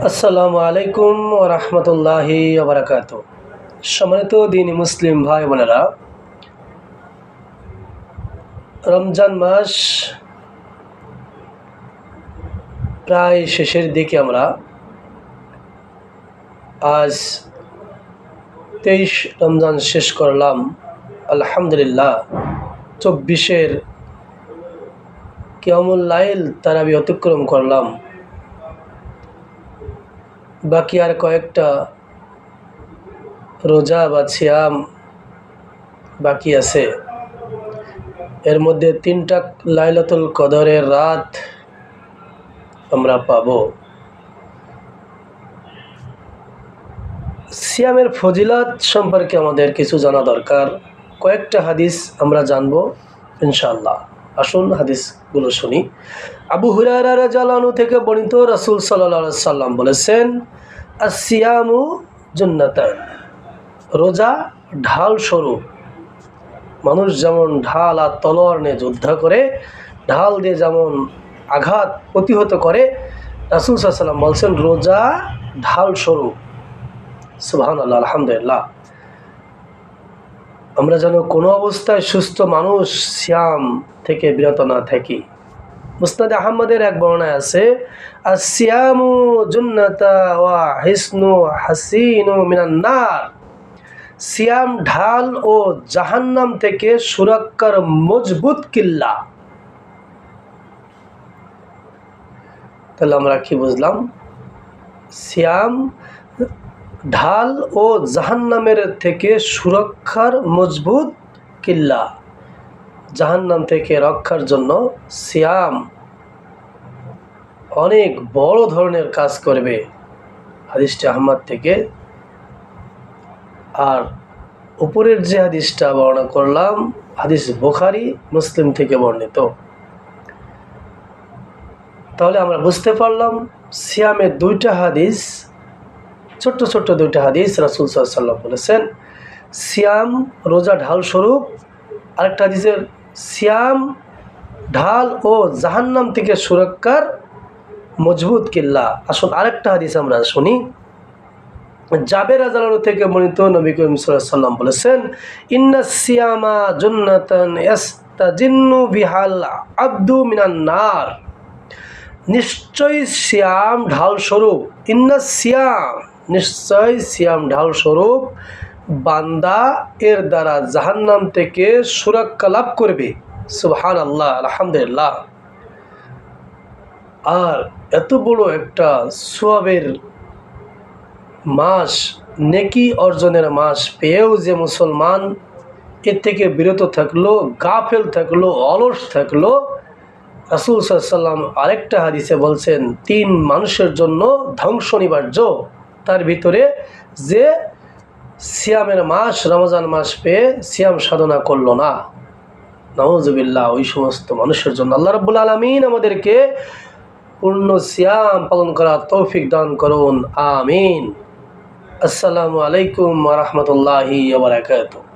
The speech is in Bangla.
আসসালামু আলাইকুম ওয়া রাহমাতুল্লাহি ওয়া বারাকাতুহু। সম্মানিত দ্বীনি মুসলিম ভাই বোনেরা, রমজান মাস প্রায় শেষের দিকে। আমরা আজ 23 রমজান শেষ করলাম, আলহামদুলিল্লাহ। 24-এর কিয়ামুল লাইল তারাবি অতিক্রম করলাম। বাকি আর কয়েকটা রোজা বা সিয়াম বাকি আছে। এর মধ্যে 3টা লাইলাতুল কদরের রাত আমরা পাব। সিয়ামের ফজিলত সম্পর্কে আমাদের কিছু জানা দরকার। কয়েকটা হাদিস আমরা জানব ইনশাআল্লাহ। আসুন হাদিসগুলো শুনি। আবু হুরায়রা রাদিয়াল্লাহু আনহু থেকে বর্ণিত, রাসূল সাল্লাল্লাহু আলাইহি সাল্লাম বলেছেন, আসিয়ামু জুন্নাতান, রোজা ঢাল স্বরূপ। মানুষ যেমন ঢাল আর তলোয়ার নিয়ে যুদ্ধ করে, ঢাল দিয়ে যেমন আঘাত প্রতিহত করে, রাসূল সাল্লাল্লাহু আলাইহি সাল্লাম বলছেন রোজা ঢাল স্বরূপ। সুবহানাল্লাহ, আলহামদুলিল্লাহ। আমরা যেন কোনো অবস্থায় সুস্থ মানুষ সিয়াম থেকে বিরত না থাকি। মুসনাদে আহমদের এক বর্ণনায় আছে, আসিয়ামু জুন্নাতা ওয়া হিসনু হাসিনু মিনান নার, সিয়াম ঢাল ও জাহান্নাম থেকে সুরক্ষার মজবুত কিল্লা। তাহলে আমরা কি বুঝলাম? সিয়াম ঢাল ও জাহান্নামের থেকে সুরক্ষার মজবুত কিল্লা। জাহান্নাম থেকে রক্ষার জন্য সিয়াম অনেক বড় ধরনের কাজ করবে। হাদিসটি আহমদ থেকে। আর উপরের যে হাদিসটা বর্ণনা করলাম, হাদিস বুখারী মুসলিম থেকে বর্ণিত। তাহলে আমরা বুঝতে পারলাম সিয়ামের 2টা হাদিস, ছোট্ট ছোট্ট 2টা হাদিস। রাসূল সাল্লাল্লাহু আলাইহি সাল্লাম বলেছেন সিয়াম রোজা ঢাল স্বরূপ। আরেকটা হাদিসের সিয়াম ঢাল ও জাহান্নাম থেকে সুরক্ষার মজবুত কিল্লা। আসুন আরেকটা হাদিস আমরা শুনি। জাবের রাদিয়াল্লাহু আনহু থেকে বর্ণিত, নবী করিম সাল্লাল্লাহু আলাইহি সাল্লাম বলেছেন, ইন্নাস সিয়ামা জান্নাতান ইস্তাজিন্নু বিহাল আবদু মিনান নার, নিশ্চয় সিয়াম ঢাল স্বরূপ। ইন্নাস সিয়াম, নিশ্চয় সিয়াম ঢাল স্বরূপ বান্দা এর দ্বারা জাহান্নাম থেকে সুরক্ষা লাভ করবে। সুবহানাল্লাহ, আলহামদুলিল্লাহ। আর এত বড় একটা সওয়াবের মাস, নেকি অর্জনের মাস পেয়েও যে মুসলমান এর থেকে বিরত থাকলো, গাফেল থাকলো, অলস থাকলো, রাসূল সাল্লাল্লাহু আলাইহি সাল্লাম আরেকটা হাদিসে বলছেন 3 মানুষের জন্য ধ্বংস অনিবার্য। তার ভিতরে যে সিয়ামের মাস, রমজান মাস পেয়ে সিয়াম সাধনা করলো না, নাউযুবিল্লাহ, ওই সমস্ত মানুষের জন্য আল্লাহ রাব্বুল আলামিন আমাদেরকে পূর্ণ সিয়াম পালন করার তৌফিক দান করুন। আমিন। আসসালামু আলাইকুম ওয়া রাহমাতুল্লাহি ওয়া বারাকাতুহু।